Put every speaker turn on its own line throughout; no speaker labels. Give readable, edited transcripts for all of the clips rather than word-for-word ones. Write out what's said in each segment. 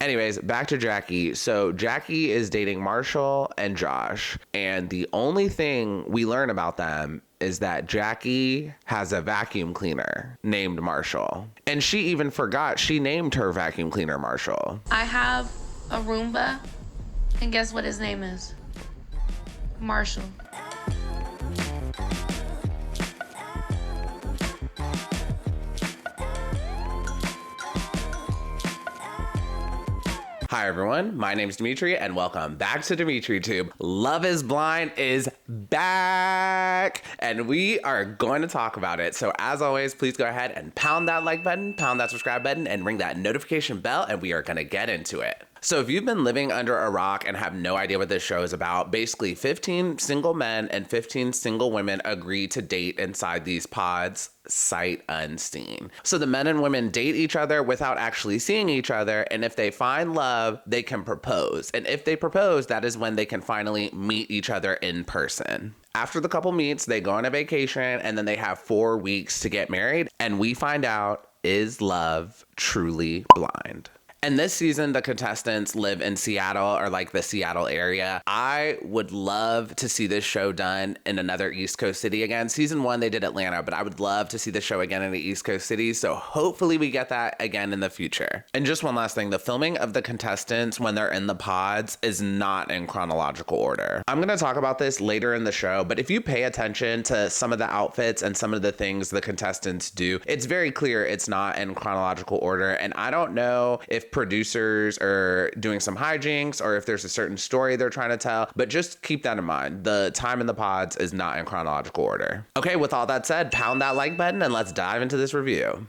Anyways, back to Jackie. So Jackie is dating Marshall and Josh, and the only thing we learn about them is that Jackie has a vacuum cleaner named Marshall. And she even forgot she named her vacuum cleaner Marshall.
I have a Roomba, and guess what his name is? Marshall.
Hi everyone, my name's Dimitri and welcome back to DimitriTube. Love is Blind is back and we are going to talk about it. So as always, please go ahead and pound that like button, pound that subscribe button, and ring that notification bell, and we are going to get into it. So if you've been living under a rock and have no idea what this show is about, basically 15 single men and 15 single women agree to date inside these pods, sight unseen. So the men and women date each other without actually seeing each other, and if they find love, they can propose. And if they propose, that is when they can finally meet each other in person. After the couple meets, they go on a vacation, and then they have 4 weeks to get married, and we find out, is love truly blind? And this season, the contestants live in Seattle, or like the Seattle area. I would love to see this show done in another East Coast city again. Season 1, they did Atlanta, but I would love to see the show again in the East Coast city. So hopefully we get that again in the future. And just one last thing, the filming of the contestants when they're in the pods is not in chronological order. I'm gonna talk about this later in the show, but if you pay attention to some of the outfits and some of the things the contestants do, it's very clear it's not in chronological order. And I don't know if producers are doing some hijinks or if there's a certain story they're trying to tell, but just keep that in mind. The time in the pods is not in chronological order. Okay, with all that said, pound that like button and let's dive into this review.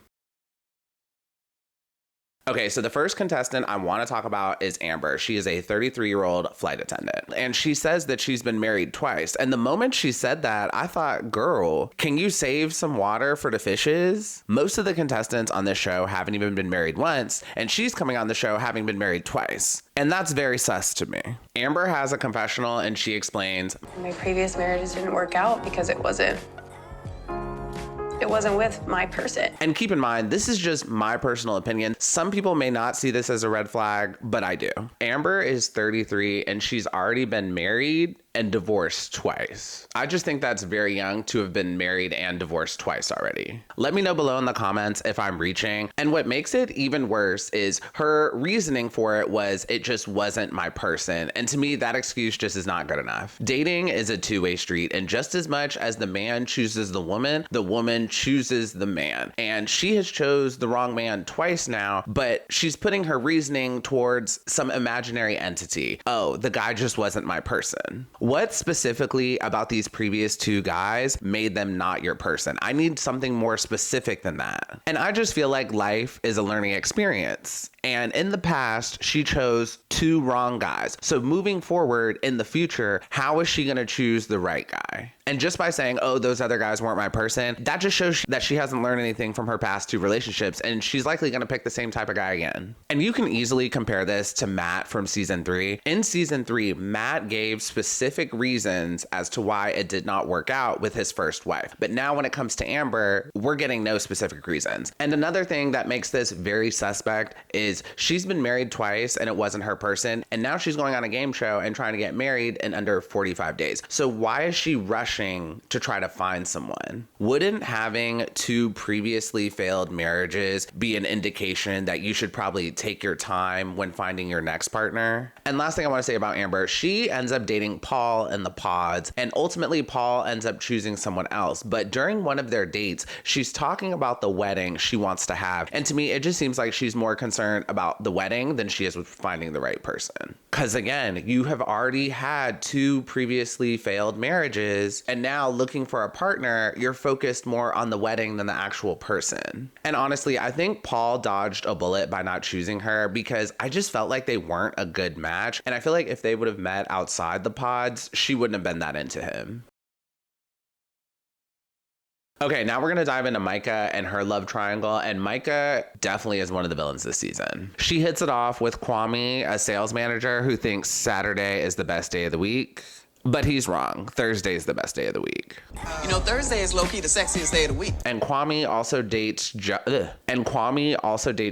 Okay, so the first contestant I want to talk about is Amber. She is a 33-year-old flight attendant, and she says that she's been married twice. And the moment she said that, I thought, girl, can you save some water for the fishes? Most of the contestants on this show haven't even been married once, and she's coming on the show having been married twice. And that's very sus to me. Amber has a confessional, and she explains,
my previous marriages didn't work out because it wasn't with my person.
And keep in mind, this is just my personal opinion. Some people may not see this as a red flag, but I do. Amber is 33 and she's already been married and divorced twice. I just think that's very young to have been married and divorced twice already. Let me know below in the comments if I'm reaching. And what makes it even worse is her reasoning for it was, it just wasn't my person. And to me, that excuse just is not good enough. Dating is a two-way street, and just as much as the man chooses the woman chooses the man. And she has chose the wrong man twice now, but she's putting her reasoning towards some imaginary entity. Oh, the guy just wasn't my person. What specifically about these previous two guys made them not your person? I need something more specific than that. And I just feel like life is a learning experience. And in the past, she chose two wrong guys. So moving forward in the future, how is she going to choose the right guy? And just by saying, oh, those other guys weren't my person, that just shows that she hasn't learned anything from her past two relationships, and she's likely going to pick the same type of guy again. And you can easily compare this to Matt from season 3. In season 3, Matt gave specific reasons as to why it did not work out with his first wife. But now when it comes to Amber, we're getting no specific reasons. And another thing that makes this very suspect is she's been married twice and it wasn't her person, and now she's going on a game show and trying to get married in under 45 days. So why is she rushing to try to find someone? Wouldn't having two previously failed marriages be an indication that you should probably take your time when finding your next partner? And last thing I want to say about Amber, she ends up dating Paul in the pods, and ultimately Paul ends up choosing someone else. But during one of their dates, she's talking about the wedding she wants to have. And to me, it just seems like she's more concerned about the wedding than she is with finding the right person. Because again, you have already had two previously failed marriages, and now looking for a partner, you're focused more on the wedding than the actual person. And honestly, I think Paul dodged a bullet by not choosing her, because I just felt like they weren't a good match. And I feel like if they would have met outside the pods, she wouldn't have been that into him. Okay, now we're gonna dive into Micah and her love triangle, and Micah definitely is one of the villains this season. She hits it off with Kwame, a sales manager who thinks Saturday is the best day of the week. But he's wrong. Thursday's the best day of the week.
You know, Thursday is low-key the sexiest day of the week.
And Kwame also dates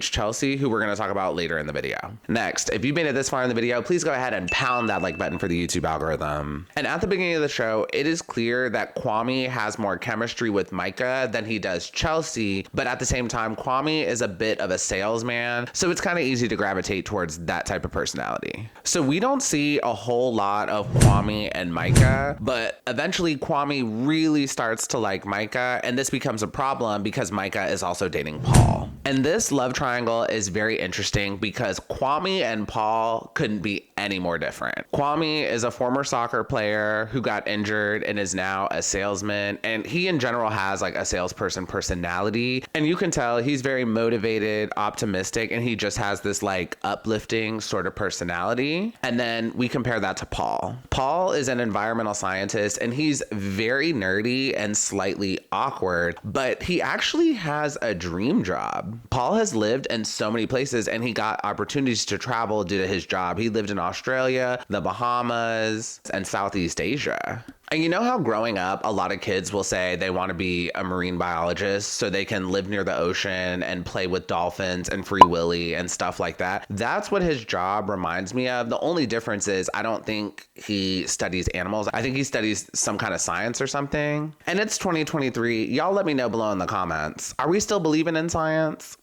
Chelsea, who we're going to talk about later in the video. Next, if you made it this far in the video, please go ahead and pound that like button for the YouTube algorithm. And at the beginning of the show, it is clear that Kwame has more chemistry with Micah than he does Chelsea, but at the same time, Kwame is a bit of a salesman, so it's kind of easy to gravitate towards that type of personality. So we don't see a whole lot of Kwame and Micah, but eventually Kwame really starts to like Micah, and this becomes a problem because Micah is also dating Paul. And this love triangle is very interesting because Kwame and Paul couldn't be any more different. Kwame is a former soccer player who got injured and is now a salesman, and he in general has like a salesperson personality, and you can tell he's very motivated, optimistic, and he just has this like uplifting sort of personality. And then we compare that to Paul. Paul is an environmental scientist, and he's very nerdy and slightly awkward, but he actually has a dream job. Paul has lived in so many places, and he got opportunities to travel due to his job. He lived in Australia, the Bahamas, and Southeast Asia. And you know how growing up, a lot of kids will say they want to be a marine biologist so they can live near the ocean and play with dolphins and Free Willy and stuff like that? That's what his job reminds me of. The only difference is I don't think he studies animals. I think he studies some kind of science or something. And it's 2023. Y'all let me know below in the comments. Are we still believing in science?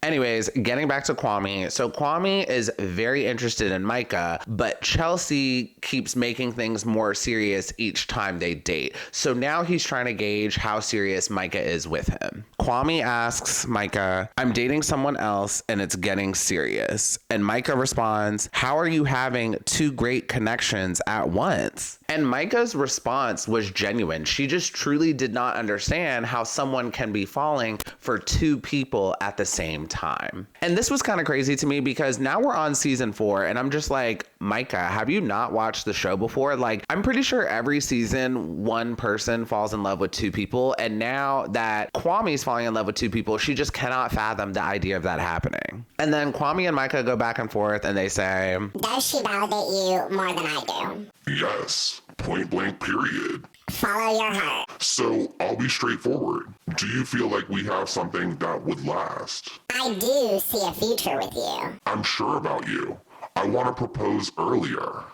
Anyways, getting back to Kwame. So Kwame is very interested in Micah, but Chelsea keeps making things more serious each time they date. So now he's trying to gauge how serious Micah is with him. Kwame asks Micah, "I'm dating someone else and it's getting serious." And Micah responds, "How are you having two great connections at once?" And Micah's response was genuine. She just truly did not understand how someone can be falling for two people at the same time. And this was kind of crazy to me because now we're on season 4 and I'm just like, Micah, have you not watched the show before? Like, I'm pretty sure every season one person falls in love with two people. And now that Kwame's falling in love with two people, she just cannot fathom the idea of that happening. And then Kwame and Micah go back and forth and they say,
"Does she validate you more than I do?"
Yes. Point blank period.
Follow your heart.
So I'll be straightforward. Do you feel like we have something that would last?
I do see a future with you.
I'm sure about you. I want to propose earlier.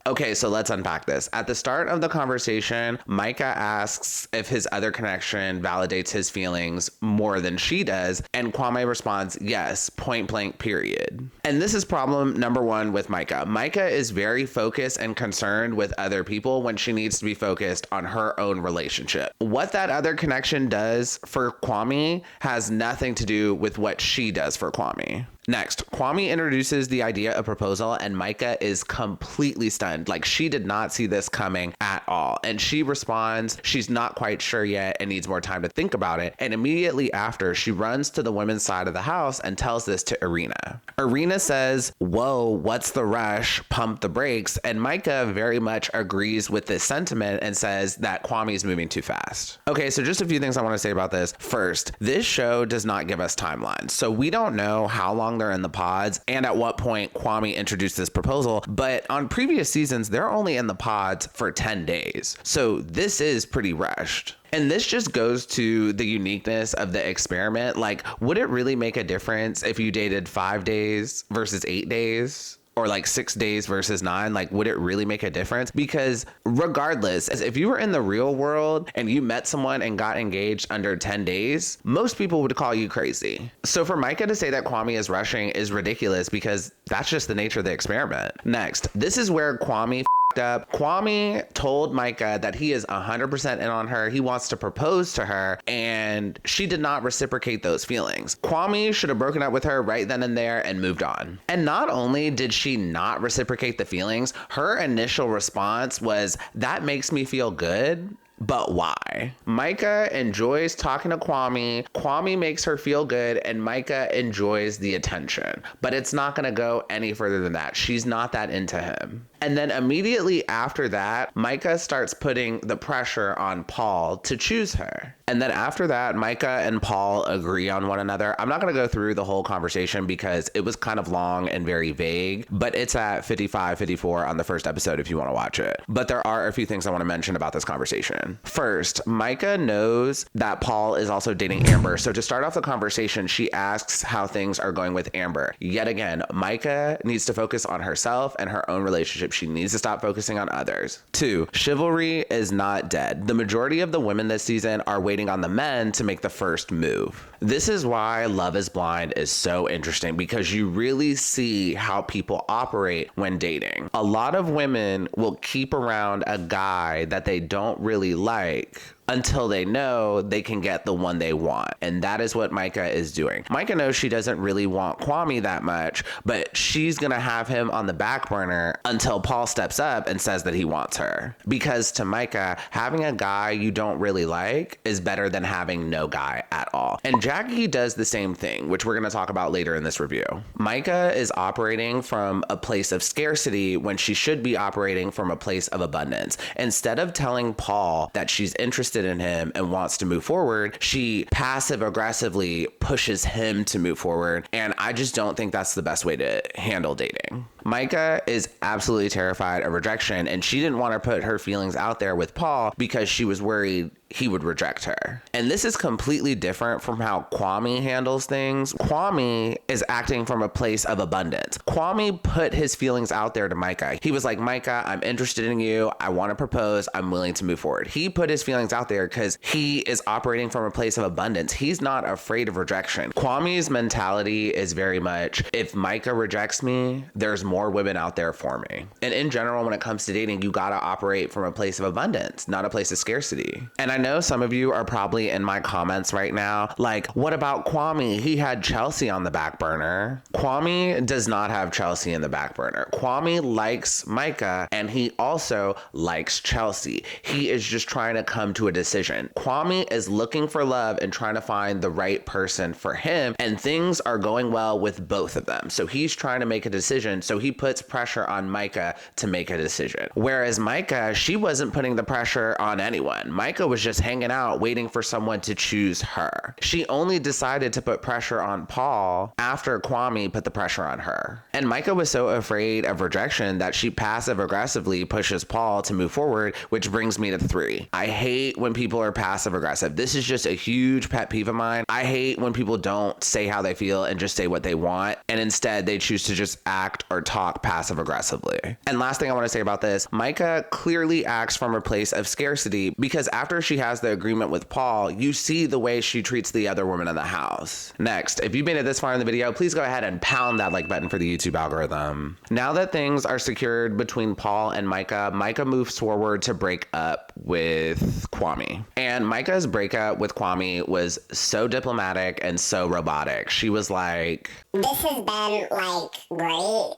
Okay, so let's unpack this. At the start of the conversation, Micah asks if his other connection validates his feelings more than she does, and Kwame responds, yes, point blank, period. And this is problem number 1 with Micah. Micah is very focused and concerned with other people when she needs to be focused on her own relationship. What that other connection does for Kwame has nothing to do with what she does for Kwame. Next, Kwame introduces the idea of proposal and Micah is completely stunned. Like, she did not see this coming at all. And she responds, she's not quite sure yet and needs more time to think about it. And immediately after, she runs to the women's side of the house and tells this to Irina. Irina says, whoa, what's the rush? Pump the brakes. And Micah very much agrees with this sentiment and says that Kwame's moving too fast. Okay, so just a few things I want to say about this. First, this show does not give us timelines. So we don't know how long they're in the pods and at what point Kwame introduced this proposal, but on previous seasons they're only in the pods for 10 days, so this is pretty rushed. And this just goes to the uniqueness of the experiment. Like, would it really make a difference if you dated 5 days versus 8 days? Or like 6 days versus 9, like, would it really make a difference? Because regardless, if you were in the real world and you met someone and got engaged under 10 days, most people would call you crazy. So for Micah to say that Kwame is rushing is ridiculous because that's just the nature of the experiment. Next, this is where Kwame up. Kwame told Micah that he is 100% in on her. He wants to propose to her, and she did not reciprocate those feelings. Kwame should have broken up with her right then and there and moved on. And not only did she not reciprocate the feelings, her initial response was, that makes me feel good. But why? Micah enjoys talking to Kwame. Kwame makes her feel good, and Micah enjoys the attention. But it's not going to go any further than that. She's not that into him. And then immediately after that, Micah starts putting the pressure on Paul to choose her. And then after that, Micah and Paul agree on one another. I'm not going to go through the whole conversation because it was kind of long and very vague, but it's at 55, 54 on the first episode if you want to watch it. But there are a few things I want to mention about this conversation. First, Micah knows that Paul is also dating Amber. So to start off the conversation, she asks how things are going with Amber. Yet again, Micah needs to focus on herself and her own relationship. She needs to stop focusing on others. 2, chivalry is not dead. The majority of the women this season are waiting on the men to make the first move. This is why Love is Blind is so interesting, because you really see how people operate when dating. A lot of women will keep around a guy that they don't really like until they know they can get the one they want. And that is what Micah is doing. Micah knows she doesn't really want Kwame that much, but she's gonna have him on the back burner until Paul steps up and says that he wants her. Because to Micah, having a guy you don't really like is better than having no guy at all. And Jackie does the same thing, which we're gonna talk about later in this review. Micah is operating from a place of scarcity when she should be operating from a place of abundance. Instead of telling Paul that she's interested in him and wants to move forward, she passive aggressively pushes him to move forward. And I just don't think that's the best way to handle dating. Micah is absolutely terrified of rejection, and she didn't want to put her feelings out there with Paul because she was worried he would reject her. And this is completely different from how Kwame handles things. Kwame is acting from a place of abundance. Kwame put his feelings out there to Micah. He was like, Micah, I'm interested in you. I want to propose. I'm willing to move forward. He put his feelings out there because he is operating from a place of abundance. He's not afraid of rejection. Kwame's mentality is very much, if Micah rejects me, there's more women out there for me. And in general, when it comes to dating, you gotta operate from a place of abundance, not a place of scarcity. And I know some of you are probably in my comments right now, like, what about Kwame? He had Chelsea on the back burner. Kwame does not have Chelsea in the back burner. Kwame likes Micah, and he also likes Chelsea. He is just trying to come to a decision. Kwame is looking for love and trying to find the right person for him, and things are going well with both of them. So he's trying to make a decision, so he puts pressure on Micah to make a decision. Whereas Micah, she wasn't putting the pressure on anyone. Micah was just hanging out waiting for someone to choose her. She only decided to put pressure on Paul after Kwame put the pressure on her. And Micah was so afraid of rejection that she passive aggressively pushes Paul to move forward, which brings me to 3. I hate when people are passive aggressive. This is just a huge pet peeve of mine. I hate when people don't say how they feel and just say what they want, and instead they choose to just act or talk passive aggressively. And last thing I want to say about this, Micah clearly acts from a place of scarcity, because after she has the agreement with Paul, you see the way she treats the other woman in the house. Next, if you've made it this far in the video, please go ahead and pound that like button for the YouTube algorithm. Now that things are secured between Paul and Micah, Micah moves forward to break up with Kwame. And Micah's breakup with Kwame was so diplomatic and so robotic. She was like,
This has been, like, great,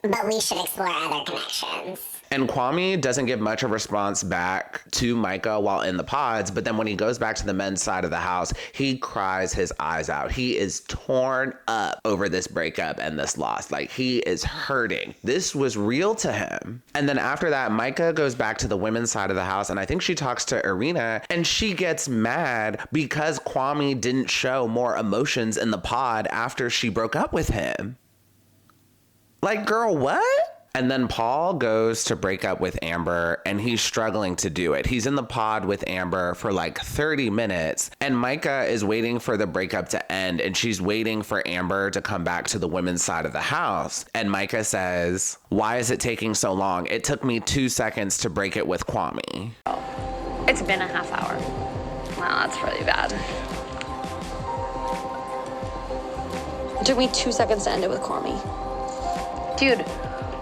but we should explore other connections.
And Kwame doesn't give much of a response back to Micah while in the pods, but then when he goes back to the men's side of the house, he cries his eyes out. He is torn up over this breakup and this loss. Like, he is hurting. This was real to him. And then after that, Micah goes back to the women's side of the house, and I think she talks to Irina, and she gets mad because Kwame didn't show more emotions in the pod after she broke up with him. Like, girl, what? And then Paul goes to break up with Amber, and he's struggling to do it. He's in the pod with Amber for like 30 minutes, and Micah is waiting for the breakup to end, and she's waiting for Amber to come back to the women's side of the house. And Micah says, why is it taking so long? It took me 2 seconds to break it with Kwame.
It's been a half hour. Wow, that's really bad.
It took me 2 seconds to end it with Kwame.
Dude,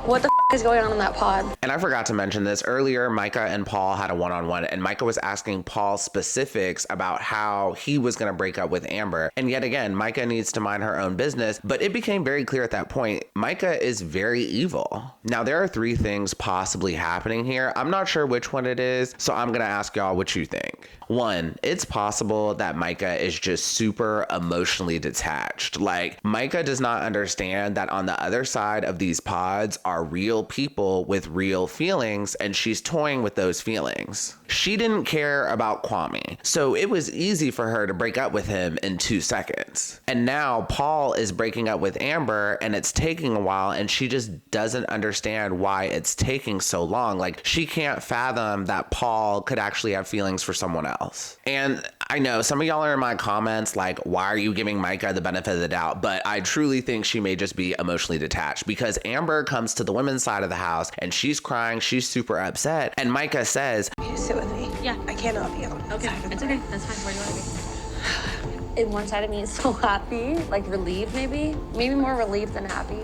what the is going on in that pod?
And I forgot to mention this earlier. Micah and Paul had a one-on-one, and Micah was asking Paul specifics about how he was going to break up with Amber. And yet again, Micah needs to mind her own business, but it became very clear at that point, Micah is very evil. Now, there are 3 things possibly happening here. I'm not sure which one it is, so I'm going to ask y'all what you think. 1, it's possible that Micah is just super emotionally detached. Like, Micah does not understand that on the other side of these pods are real people with real feelings, and she's toying with those feelings. She didn't care about Kwame, so it was easy for her to break up with him in 2 seconds. And now Paul is breaking up with Amber, and it's taking a while, and she just doesn't understand why it's taking so long. Like, she can't fathom that Paul could actually have feelings for someone else. And I know some of y'all are in my comments like, why are you giving Micah the benefit of the doubt? But I truly think she may just be emotionally detached, because Amber comes to the women's side of the house and she's crying, she's super upset, and Micah says,
"Can you sit with me?
Yeah.
I cannot be on.
Okay, it's okay. That's fine. Where do you want to be? And one side of me is so happy, like relieved maybe. Maybe more relieved than happy.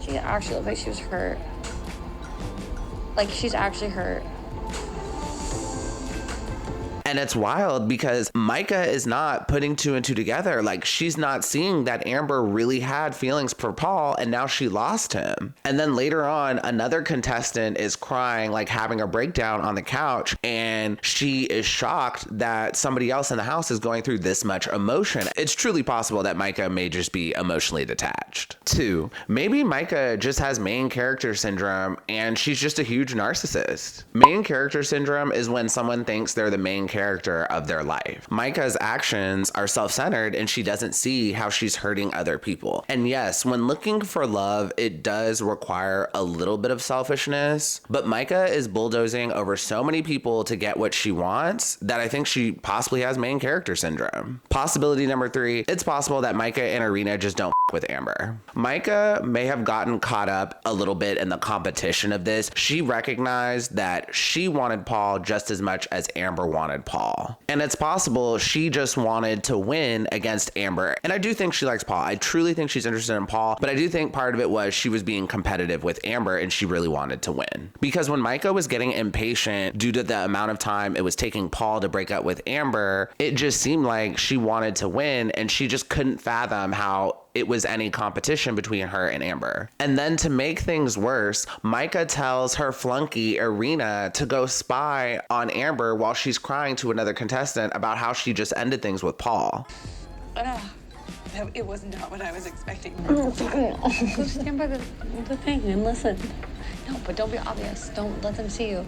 She actually looked like she was hurt. Like, she's actually hurt.
And it's wild because Micah is not putting 2 and 2 together. Like, she's not seeing that Amber really had feelings for Paul, and now she lost him. And then later on, another contestant is crying, like having a breakdown on the couch, and she is shocked that somebody else in the house is going through this much emotion. It's truly possible that Micah may just be emotionally detached. 2, maybe Micah just has main character syndrome, and she's just a huge narcissist. Main character syndrome is when someone thinks they're the main character of their life. Micah's actions are self-centered, and she doesn't see how she's hurting other people. And yes, when looking for love, it does require a little bit of selfishness, but Micah is bulldozing over so many people to get what she wants that I think she possibly has main character syndrome. Possibility number 3, it's possible that Micah and Irina just don't with Amber. Micah may have gotten caught up a little bit in the competition of this. She recognized that she wanted Paul just as much as Amber wanted Paul. And it's possible she just wanted to win against Amber. And I do think she likes Paul. I truly think she's interested in Paul, but I do think part of it was she was being competitive with Amber and she really wanted to win. Because when Micah was getting impatient due to the amount of time it was taking Paul to break up with Amber, it just seemed like she wanted to win and she just couldn't fathom how it was any competition between her and Amber. And then to make things worse, Micah tells her flunky, Irina, to go spy on Amber while she's crying to another contestant about how she just ended things with Paul.
It was not what I was expecting.
Go stand by the thing and listen. No, but don't be obvious. Don't let them see you.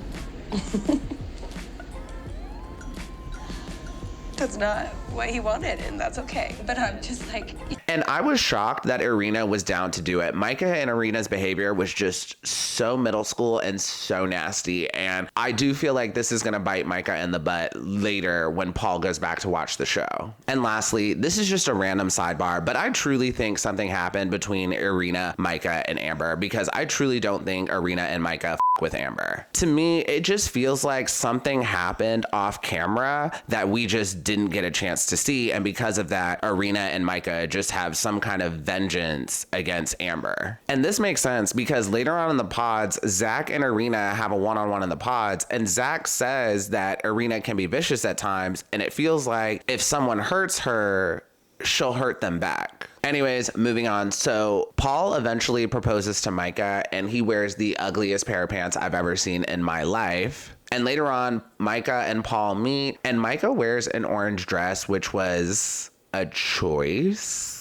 That's not what he wanted, and that's okay. But I'm just like...
And I was shocked that Irina was down to do it. Micah and Irina's behavior was just so middle school and so nasty. And I do feel like this is going to bite Micah in the butt later when Paul goes back to watch the show. And lastly, this is just a random sidebar, but I truly think something happened between Irina, Micah, and Amber, because I truly don't think Irina and Micah with Amber. To me, it just feels like something happened off camera that we just didn't get a chance to see, and because of that, Irina and Micah just have some kind of vengeance against Amber. And this makes sense because later on in the pods, Zach and Irina have a one-on-one in the pods, and Zach says that Irina can be vicious at times, and it feels like if someone hurts her, she'll hurt them back. Anyways, moving on. So Paul eventually proposes to Micah, and he wears the ugliest pair of pants I've ever seen in my life. And later on, Micah and Paul meet, and Micah wears an orange dress, which was a choice.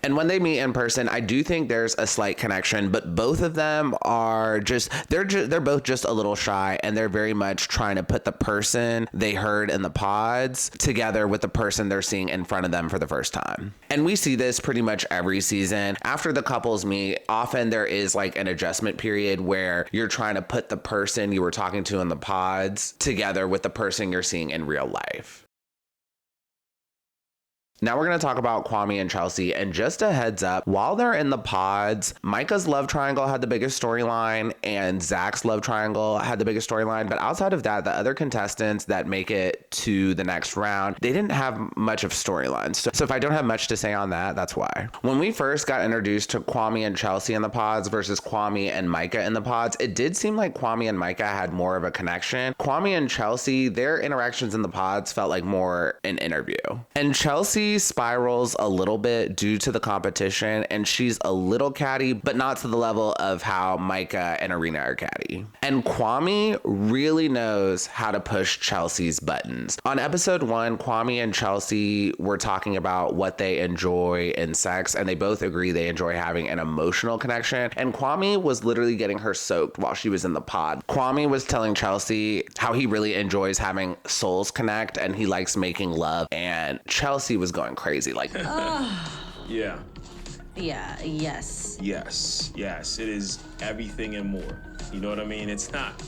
And when they meet in person, I do think there's a slight connection, but both of them are they're both just a little shy, and they're very much trying to put the person they heard in the pods together with the person they're seeing in front of them for the first time. And we see this pretty much every season. After the couples meet, often there is like an adjustment period where you're trying to put the person you were talking to in the pods together with the person you're seeing in real life. Now we're going to talk about Kwame and Chelsea, and just a heads up, while they're in the pods, Micah's love triangle had the biggest storyline and Zach's love triangle had the biggest storyline, but outside of that, the other contestants that make it to the next round, they didn't have much of storylines. So if I don't have much to say on that, that's why. When we first got introduced to Kwame and Chelsea in the pods versus Kwame and Micah in the pods, it did seem like Kwame and Micah had more of a connection. Kwame and Chelsea, their interactions in the pods felt like more an interview. And Chelsea spirals a little bit due to the competition, and she's a little catty, but not to the level of how Micah and Irina are catty. And Kwame really knows how to push Chelsea's buttons. On episode 1, Kwame and Chelsea were talking about what they enjoy in sex, and they both agree they enjoy having an emotional connection. And Kwame was literally getting her soaked while she was in the pod. Kwame was telling Chelsea how he really enjoys having souls connect and he likes making love, and Chelsea was going crazy like
Yeah.
Yeah, yes.
Yes, it is everything and more. You know what I mean? It's not.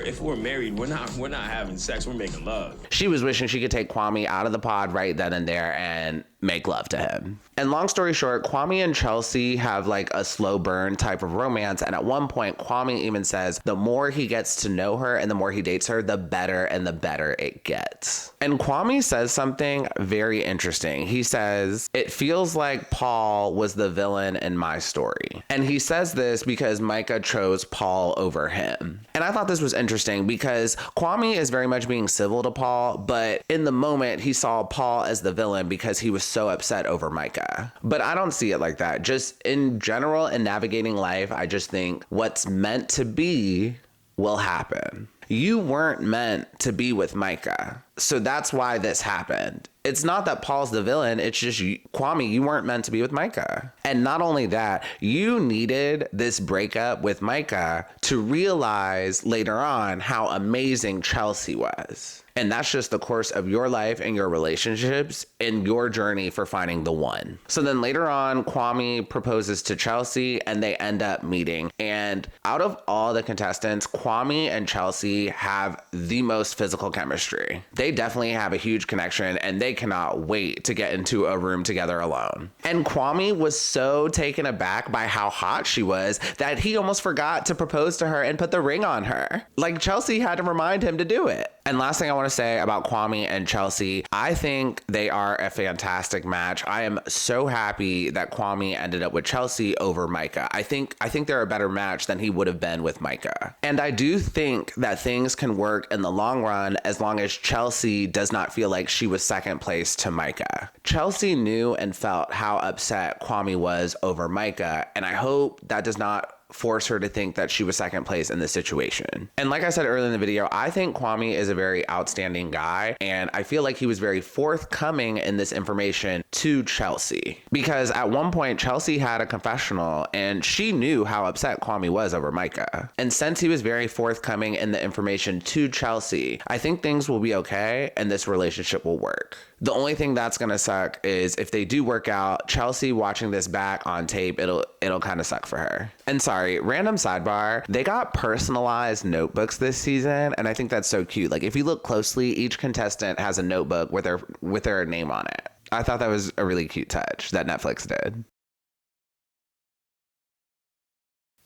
If we're married, we're not having sex, we're making love.
She was wishing she could take Kwame out of the pod right then and there and make love to him. And long story short, Kwame and Chelsea have like a slow burn type of romance. And at one point, Kwame even says the more he gets to know her and the more he dates her, the better and the better it gets. And Kwame says something very interesting. He says, it feels like Paul was the villain in my story. And he says this because Micah chose Paul over him. And I thought this was interesting because Kwame is very much being civil to Paul, but in the moment he saw Paul as the villain because he was so upset over Micah. But I don't see it like that. Just in general, in navigating life, I just think what's meant to be will happen. You weren't meant to be with Micah. So that's why this happened. It's not that Paul's the villain. It's just, Kwame, you weren't meant to be with Micah. And not only that, you needed this breakup with Micah to realize later on how amazing Chelsea was. And that's just the course of your life and your relationships and your journey for finding the one. So then later on, Kwame proposes to Chelsea and they end up meeting. And out of all the contestants, Kwame and Chelsea have the most physical chemistry. They definitely have a huge connection and they cannot wait to get into a room together alone. And Kwame was so taken aback by how hot she was that he almost forgot to propose to her and put the ring on her. Like Chelsea had to remind him to do it. And last thing I want to say about Kwame and Chelsea, I think they are a fantastic match. I am so happy that Kwame ended up with Chelsea over Micah. I think they're a better match than he would have been with Micah. And I do think that things can work in the long run as long as Chelsea does not feel like she was second place to Micah. Chelsea knew and felt how upset Kwame was over Micah, and I hope that does not force her to think that she was second place in this situation. And like I said earlier in the video, I think Kwame is a very outstanding guy, and I feel like he was very forthcoming in this information to Chelsea. Because at one point, Chelsea had a confessional, and she knew how upset Kwame was over Micah. And since he was very forthcoming in the information to Chelsea, I think things will be okay, and this relationship will work. The only thing that's gonna suck is if they do work out, Chelsea watching this back on tape, it'll kind of suck for her. And sorry, random sidebar, they got personalized notebooks this season, and I think that's so cute. Like if you look closely, each contestant has a notebook with their name on it. I thought that was a really cute touch that Netflix did.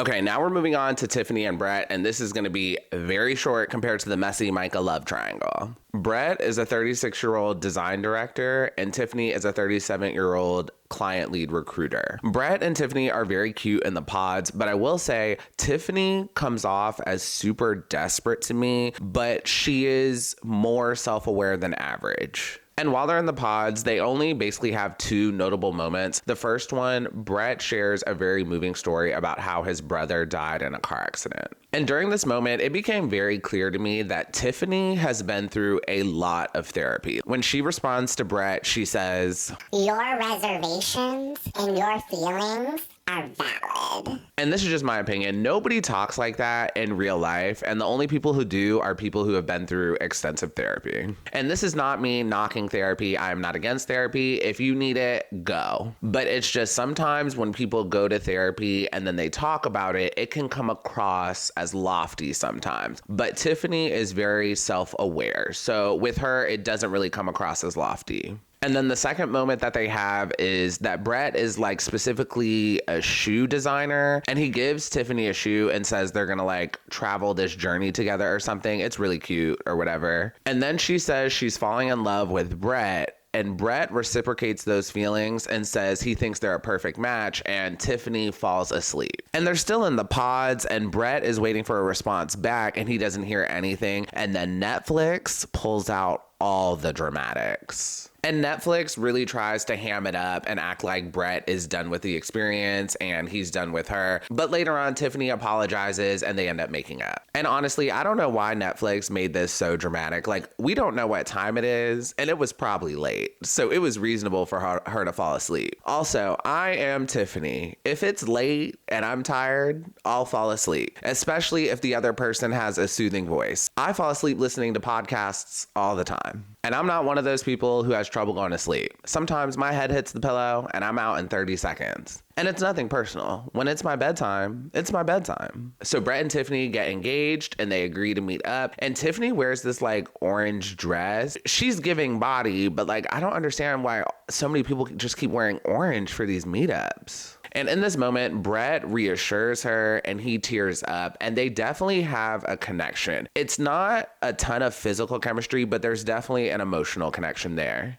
Okay, now we're moving on to Tiffany and Brett, and this is going to be very short compared to the messy Micah love triangle. Brett is a 36-year-old design director, and Tiffany is a 37-year-old client lead recruiter. Brett and Tiffany are very cute in the pods, but I will say Tiffany comes off as super desperate to me, but she is more self-aware than average. And while they're in the pods, they only basically have two notable moments. The first one, Brett shares a very moving story about how his brother died in a car accident. And during this moment, it became very clear to me that Tiffany has been through a lot of therapy. When she responds to Brett, she says,
"Your reservations and your feelings are valid.
And this is just my opinion. Nobody talks like that in real life. And the only people who do are people who have been through extensive therapy. And this is not me knocking therapy. I am not against therapy. If you need it, go. But it's just sometimes when people go to therapy and then they talk about it, it can come across as lofty sometimes. But Tiffany is very self-aware. So with her, it doesn't really come across as lofty. And then the second moment that they have is that Brett is like specifically a shoe designer, and he gives Tiffany a shoe and says they're gonna like travel this journey together or something. It's really cute or whatever. And then she says she's falling in love with Brett, and Brett reciprocates those feelings and says he thinks they're a perfect match, and Tiffany falls asleep. And they're still in the pods, and Brett is waiting for a response back, and he doesn't hear anything. And then Netflix pulls out all the dramatics. And Netflix really tries to ham it up and act like Brett is done with the experience and he's done with her. But later on, Tiffany apologizes and they end up making up. And honestly, I don't know why Netflix made this so dramatic. Like, we don't know what time it is, and it was probably late. So it was reasonable for her to fall asleep. Also, I am Tiffany. If it's late and I'm tired, I'll fall asleep, especially if the other person has a soothing voice. I fall asleep listening to podcasts all the time. And I'm not one of those people who has trouble going to sleep. Sometimes my head hits the pillow and I'm out in 30 seconds. And it's nothing personal. When it's my bedtime, it's my bedtime. So Brett and Tiffany get engaged and they agree to meet up. And Tiffany wears this like orange dress. She's giving body, but like, I don't understand why so many people just keep wearing orange for these meetups. And in this moment, Brett reassures her and he tears up, and they definitely have a connection. It's not a ton of physical chemistry, but there's definitely an emotional connection there.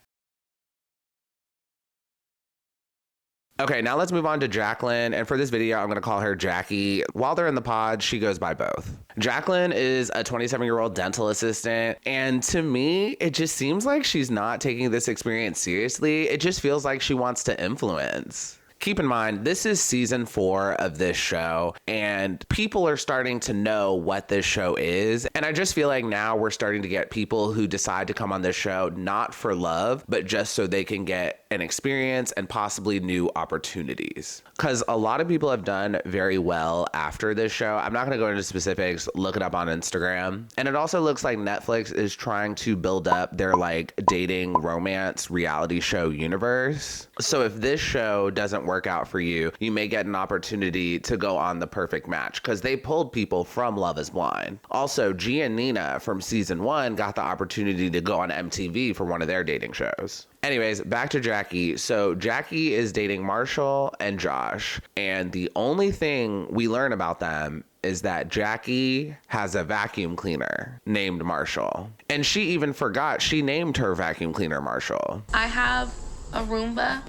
Okay, now let's move on to Jackeline. And for this video, I'm going to call her Jackie. While they're in the pod, she goes by both. Jackeline is a 27-year-old dental assistant. And to me, it just seems like she's not taking this experience seriously. It just feels like she wants to influence. Keep in mind, this is season 4 of this show, and people are starting to know what this show is. And I just feel like now we're starting to get people who decide to come on this show not for love, but just so they can get an experience and possibly new opportunities. Because a lot of people have done very well after this show. I'm not going to go into specifics. Look it up on Instagram. And it also looks like Netflix is trying to build up their like dating romance reality show universe. So if this show doesn't work out for you, you may get an opportunity to go on The Perfect Match, because they pulled people from Love is Blind. Also, G and Nina from season 1 got the opportunity to go on MTV for one of their dating shows. Anyways, back to Jackie. So Jackie is dating Marshall and Josh, and the only thing we learn about them is that Jackie has a vacuum cleaner named Marshall. And she even forgot she named her vacuum cleaner Marshall.
I have a Roomba,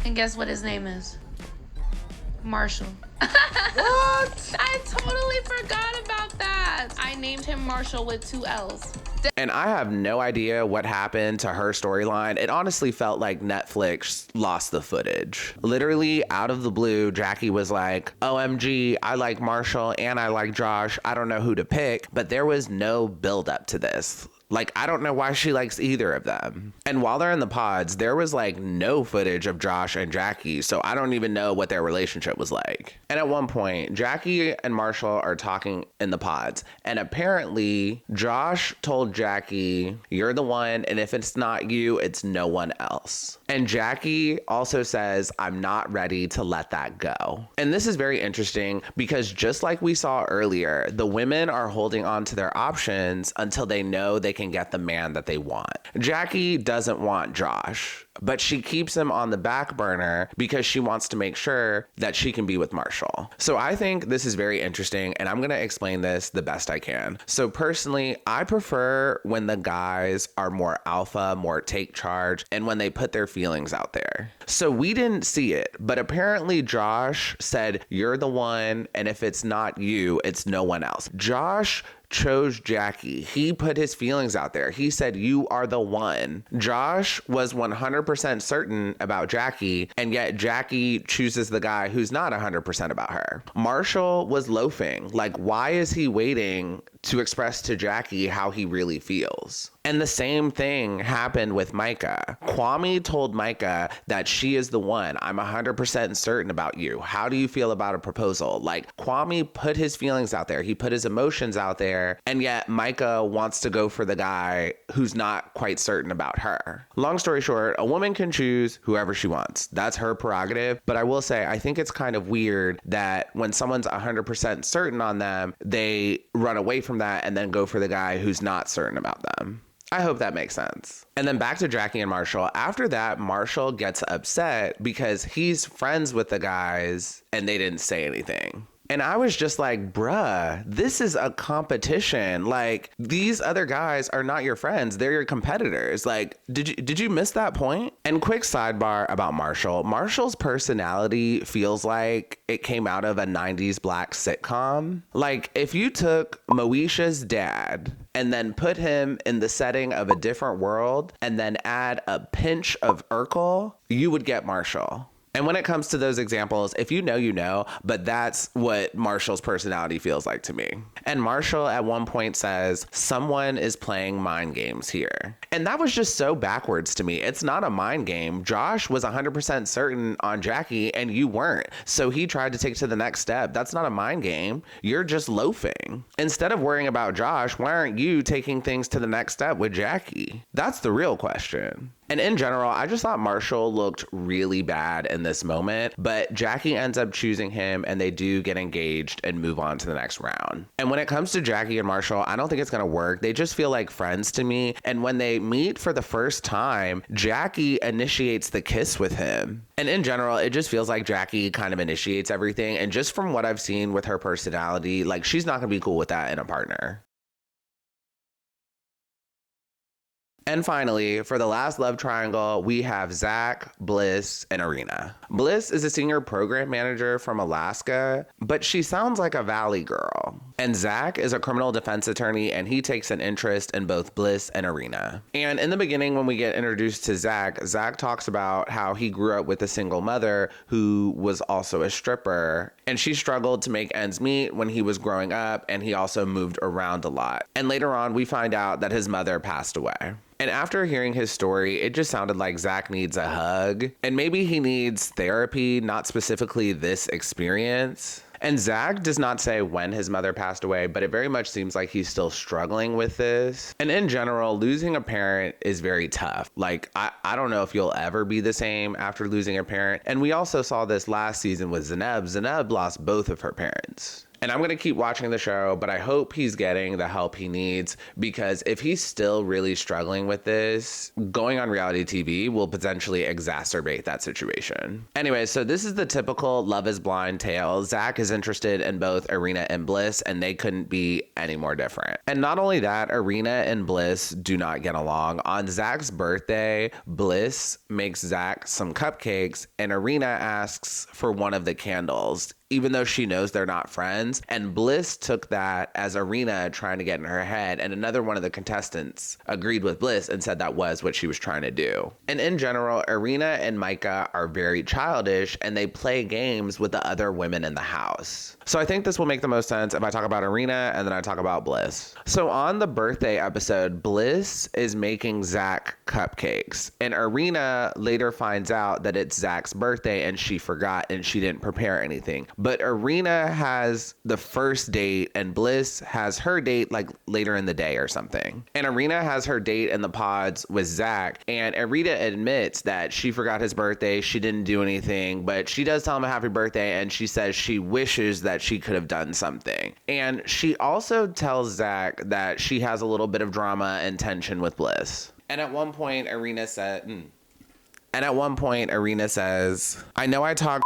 and guess what his name is? Marshall. What? I totally forgot about that. I named him Marshall with 2 L's.
And I have no idea what happened to her storyline. It honestly felt like Netflix lost the footage. Literally out of the blue, Jackie was like, OMG, I like Marshall and I like Josh. I don't know who to pick. But there was no build up to this. Like, I don't know why she likes either of them. And while they're in the pods, there was like no footage of Josh and Jackie, so I don't even know what their relationship was like. And at one point, Jackie and Marshall are talking in the pods, and apparently Josh told Jackie, you're the one, and if it's not you, it's no one else. And Jackie also says, I'm not ready to let that go. And this is very interesting because just like we saw earlier, the women are holding on to their options until they know they can get the man that they want. Jackie doesn't want Josh, but she keeps him on the back burner because she wants to make sure that she can be with Marshall. So I think this is very interesting, and I'm going to explain this the best I can. So personally, I prefer when the guys are more alpha, more take charge, and when they put their feelings out there. So we didn't see it, but apparently Josh said, you're the one, and if it's not you, it's no one else. Josh chose Jackie. He put his feelings out there. He said, you are the one. Josh was 100% certain about Jackie, and yet Jackie chooses the guy who's not 100% about her. Marshall was loafing. Like, why is he waiting to express to Jackie how he really feels. And the same thing happened with Micah. Kwame told Micah that she is the one. I'm 100% certain about you. How do you feel about a proposal? Like, Kwame put his feelings out there. He put his emotions out there. And yet Micah wants to go for the guy who's not quite certain about her. Long story short, a woman can choose whoever she wants. That's her prerogative. But I will say, I think it's kind of weird that when someone's 100% certain on them, they run away from that and then go for the guy who's not certain about them. I hope that makes sense. And then back to Jackie and Marshall. After that, Marshall gets upset because he's friends with the guys and they didn't say anything. And I was just like, bruh, this is a competition. Like, these other guys are not your friends. They're your competitors. Like, did you miss that point? And quick sidebar about Marshall. Marshall's personality feels like it came out of a 90s black sitcom. Like, if you took Moesha's dad and then put him in the setting of a different world and then add a pinch of Urkel, you would get Marshall. And when it comes to those examples, if you know, you know, but that's what Marshall's personality feels like to me. And Marshall at one point says, someone is playing mind games here. And that was just so backwards to me. It's not a mind game. Josh was 100% certain on Jackie and you weren't. So he tried to take it to the next step. That's not a mind game. You're just loafing. Instead of worrying about Josh, why aren't you taking things to the next step with Jackie? That's the real question. And in general, I just thought Marshall looked really bad in this moment, but Jackie ends up choosing him and they do get engaged and move on to the next round. And when it comes to Jackie and Marshall, I don't think it's gonna work. They just feel like friends to me. And when they meet for the first time, Jackie initiates the kiss with him. And in general, it just feels like Jackie kind of initiates everything. And just from what I've seen with her personality, like, she's not gonna be cool with that in a partner. And finally, for the last love triangle, we have Zach, Bliss, and Irina. Bliss is a senior program manager from Alaska, but she sounds like a Valley girl. And Zach is a criminal defense attorney, and he takes an interest in both Bliss and Irina. And in the beginning, when we get introduced to Zach, Zach talks about how he grew up with a single mother who was also a stripper, and she struggled to make ends meet when he was growing up, and he also moved around a lot. And later on, we find out that his mother passed away. And after hearing his story, it just sounded like Zach needs a hug. And maybe he needs therapy, not specifically this experience. And Zach does not say when his mother passed away, but it very much seems like he's still struggling with this. And in general, losing a parent is very tough. Like, I don't know if you'll ever be the same after losing a parent. And we also saw this last season with Zanab. Zanab lost both of her parents. And I'm going to keep watching the show, but I hope he's getting the help he needs, because if he's still really struggling with this, going on reality TV will potentially exacerbate that situation. Anyway, so this is the typical Love is Blind tale. Zach is interested in both Irina and Bliss, and they couldn't be any more different. And not only that, Irina and Bliss do not get along. On Zach's birthday, Bliss makes Zach some cupcakes, and Irina asks for one of the candles, even though she knows they're not friends. And Bliss took that as Irina trying to get in her head, and another one of the contestants agreed with Bliss and said that was what she was trying to do. And in general, Irina and Micah are very childish, and they play games with the other women in the house. So I think this will make the most sense if I talk about Irina and then I talk about Bliss. So on the birthday episode, Bliss is making Zach cupcakes, and Irina later finds out that it's Zach's birthday and she forgot and she didn't prepare anything. But Irina has the first date and Bliss has her date like later in the day or something. And Irina has her date in the pods with Zach, and Irina admits that she forgot his birthday. She didn't do anything, but she does tell him a happy birthday, and she says she wishes that she could have done something. And she also tells Zach that she has a little bit of drama and tension with Bliss. And at one point, Irina says, I know I talk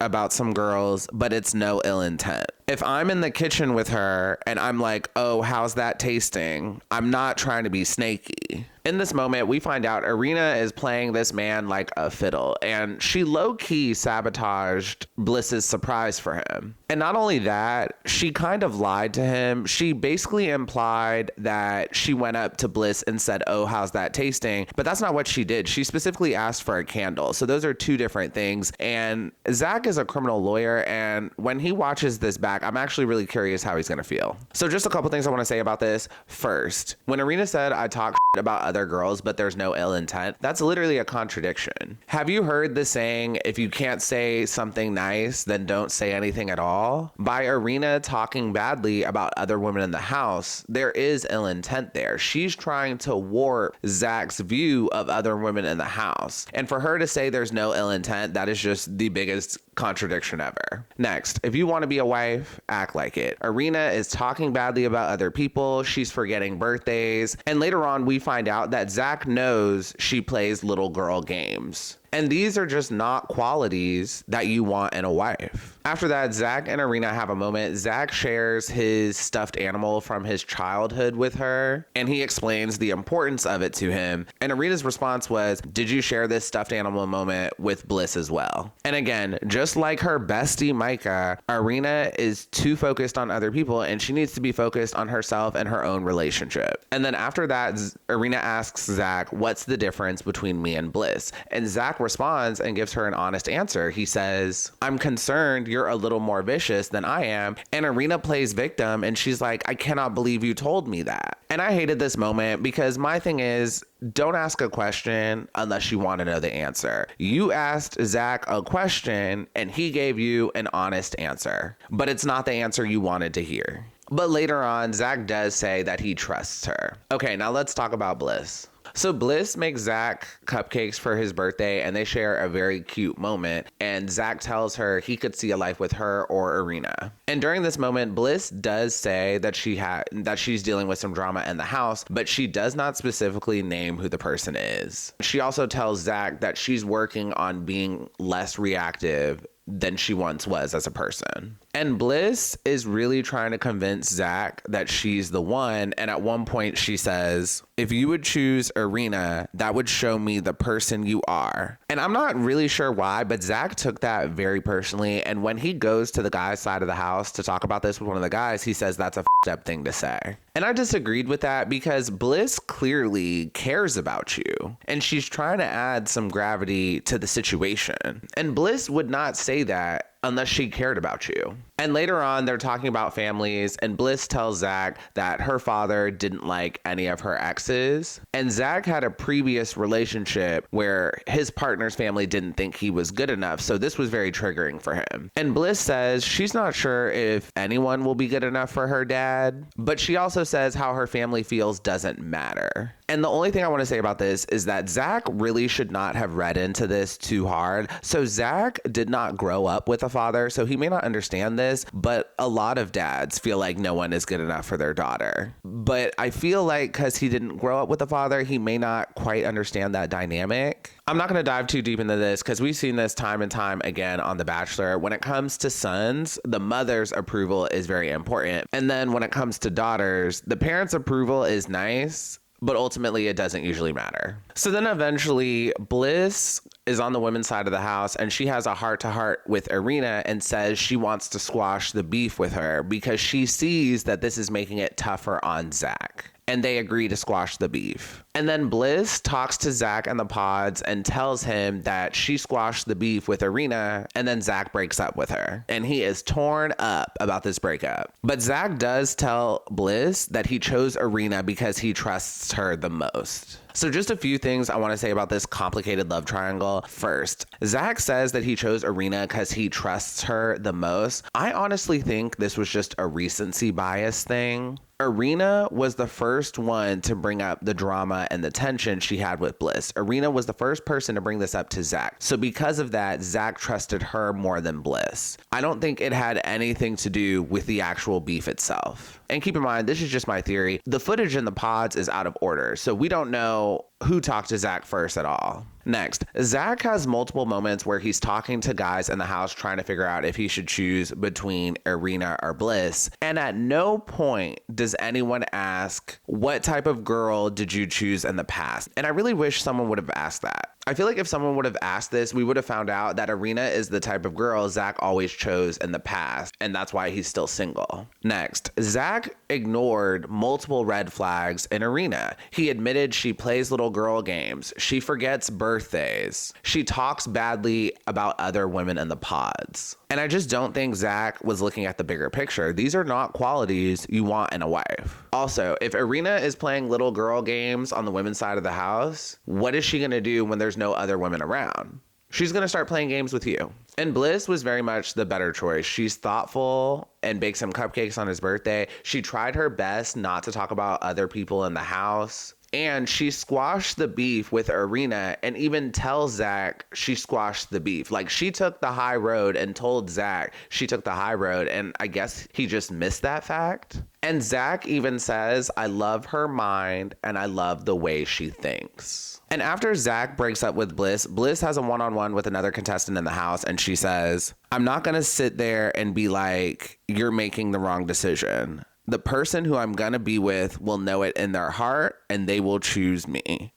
about some girls, but it's no ill intent. If I'm in the kitchen with her and I'm like, oh, how's that tasting? I'm not trying to be snaky. In this moment, we find out Irina is playing this man like a fiddle, and she low-key sabotaged Bliss's surprise for him. And not only that, she kind of lied to him. She basically implied that she went up to Bliss and said, oh, how's that tasting? But that's not what she did. She specifically asked for a candle. So those are two different things. And Zach is a criminal lawyer, and when he watches this back Zach, I'm actually really curious how he's going to feel. So just a couple things I want to say about this. First, when Irina said I talk about other girls, but there's no ill intent, that's literally a contradiction. Have you heard the saying, if you can't say something nice, then don't say anything at all? By Irina talking badly about other women in the house, there is ill intent there. She's trying to warp Zach's view of other women in the house. And for her to say there's no ill intent, that is just the biggest contradiction ever. Next, if you want to be a wife, act like it. Irina is talking badly about other people. She's forgetting birthdays. And later on, we find out that Zach knows she plays little girl games. And these are just not qualities that you want in a wife. After that, Zach and Irina have a moment. Zach shares his stuffed animal from his childhood with her, and he explains the importance of it to him. And Irina's response was, did you share this stuffed animal moment with Bliss as well? And again, just like her bestie Micah, Irina is too focused on other people, and she needs to be focused on herself and her own relationship. And then after that, Irina asks Zach, what's the difference between me and Bliss? And Zach responds and gives her an honest answer. He says, I'm concerned you're a little more vicious than I am. And Irina plays victim, and she's like, I cannot believe you told me that. And I hated this moment because my thing is, don't ask a question unless you want to know the answer. You asked Zach a question and he gave you an honest answer, but it's not the answer you wanted to hear. But later on, Zach does say that he trusts her. Okay, now let's talk about Bliss. So Bliss makes Zach cupcakes for his birthday, and they share a very cute moment. And Zach tells her he could see a life with her or Irina. And during this moment, Bliss does say that she's dealing with some drama in the house, but she does not specifically name who the person is. She also tells Zach that she's working on being less reactive than she once was as a person. And Bliss is really trying to convince Zach that she's the one. And at one point she says, if you would choose Irina, that would show me the person you are. And I'm not really sure why, but Zach took that very personally. And when he goes to the guy's side of the house to talk about this with one of the guys, he says that's a f***ed up thing to say. And I disagreed with that because Bliss clearly cares about you. And she's trying to add some gravity to the situation. And Bliss would not say that unless she cared about you. And later on, they're talking about families, and Bliss tells Zach that her father didn't like any of her exes. And Zach had a previous relationship where his partner's family didn't think he was good enough, so this was very triggering for him. And Bliss says she's not sure if anyone will be good enough for her dad, but she also says how her family feels doesn't matter. And the only thing I want to say about this is that Zach really should not have read into this too hard. So Zach did not grow up with a father, so he may not understand this, but a lot of dads feel like no one is good enough for their daughter. But I feel like because he didn't grow up with a father, he may not quite understand that dynamic. I'm not going to dive too deep into this because we've seen this time and time again on The Bachelor. When it comes to sons, the mother's approval is very important. And then when it comes to daughters, the parents' approval is nice, but ultimately it doesn't usually matter. So then eventually Bliss is on the women's side of the house, and she has a heart-to-heart with Irina and says she wants to squash the beef with her because she sees that this is making it tougher on Zach. And they agree to squash the beef. And then Bliss talks to Zach in the pods and tells him that she squashed the beef with Irina, and then Zach breaks up with her. And he is torn up about this breakup. But Zach does tell Bliss that he chose Irina because he trusts her the most. So just a few things I want to say about this complicated love triangle. First, Zach says that he chose Irina because he trusts her the most. I honestly think this was just a recency bias thing. Irina was the first one to bring up the drama and the tension she had with Bliss. Irina was the first person to bring this up to Zach. So because of that, Zach trusted her more than Bliss. I don't think it had anything to do with the actual beef itself. And keep in mind, this is just my theory. The footage in the pods is out of order, so we don't know who talked to Zach first at all. Next, Zach has multiple moments where he's talking to guys in the house trying to figure out if he should choose between Irina or Bliss. And at no point does anyone ask, what type of girl did you choose in the past? And I really wish someone would have asked that. I feel like if someone would have asked this, we would have found out that Irina is the type of girl Zach always chose in the past, and that's why he's still single. Next, Zach Zach ignored multiple red flags in Irina. He admitted she plays little girl games. She forgets birthdays. She talks badly about other women in the pods. And I just don't think Zach was looking at the bigger picture. These are not qualities you want in a wife. Also, if Irina is playing little girl games on the women's side of the house, what is she going to do when there's no other women around? She's going to start playing games with you. And Bliss was very much the better choice. She's thoughtful and bakes him cupcakes on his birthday. She tried her best not to talk about other people in the house. And she squashed the beef with Irina and even tells Zach she squashed the beef. Like, she took the high road and told Zach she took the high road. And I guess he just missed that fact. And Zach even says, I love her mind and I love the way she thinks. And after Zach breaks up with Bliss, Bliss has a one-on-one with another contestant in the house. And she says, I'm not going to sit there and be like, you're making the wrong decision. The person who I'm going to be with will know it in their heart and they will choose me.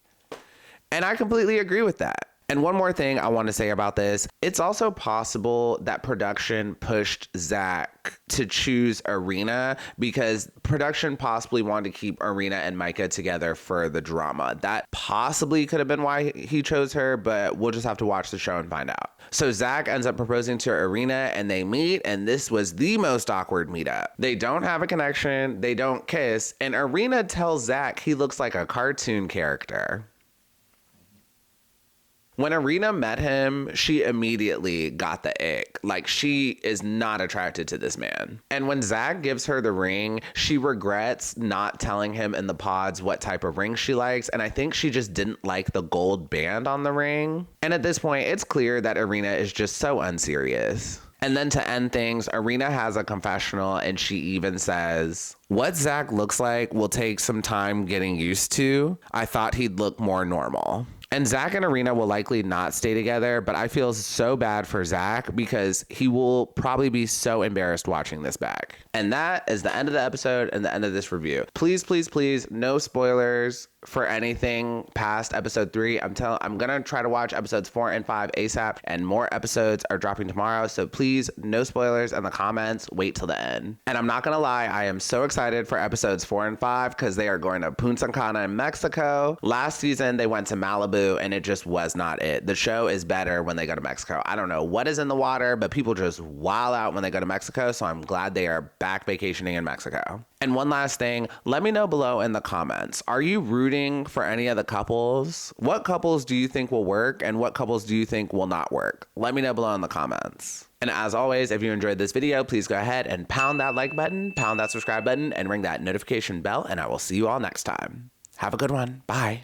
And I completely agree with that. And one more thing I want to say about this. It's also possible that production pushed Zach to choose Irina because production possibly wanted to keep Irina and Micah together for the drama. That possibly could have been why he chose her, but we'll just have to watch the show and find out. So Zach ends up proposing to Irina and they meet, and this was the most awkward meetup. They don't have a connection, they don't kiss, and Irina tells Zach he looks like a cartoon character. When Irina met him, she immediately got the ick. Like, she is not attracted to this man. And when Zach gives her the ring, she regrets not telling him in the pods what type of ring she likes. And I think she just didn't like the gold band on the ring. And at this point, it's clear that Irina is just so unserious. And then to end things, Irina has a confessional and she even says, what Zach looks like will take some time getting used to. I thought he'd look more normal. And Zach and Irina will likely not stay together, but I feel so bad for Zach because he will probably be so embarrassed watching this back. And that is the end of the episode and the end of this review. Please, please, please, no spoilers for anything past episode 3. I'm gonna try to watch episodes 4 and 5 ASAP, and more episodes are dropping tomorrow. So please, no spoilers in the comments. Wait till the end. And I'm not gonna lie, I am so excited for episodes 4 and 5 because they are going to Punta Cana in Mexico. Last season, they went to Malibu and it just was not it. The show is better when they go to Mexico. I don't know what is in the water, but people just wild out when they go to Mexico. So I'm glad they are back vacationing in Mexico. And one last thing, let me know below in the comments. Are you rooting for any of the couples? What couples do you think will work and what couples do you think will not work? Let me know below in the comments. And as always, if you enjoyed this video, please go ahead and pound that like button, pound that subscribe button, and ring that notification bell, and I will see you all next time. Have a good one. Bye.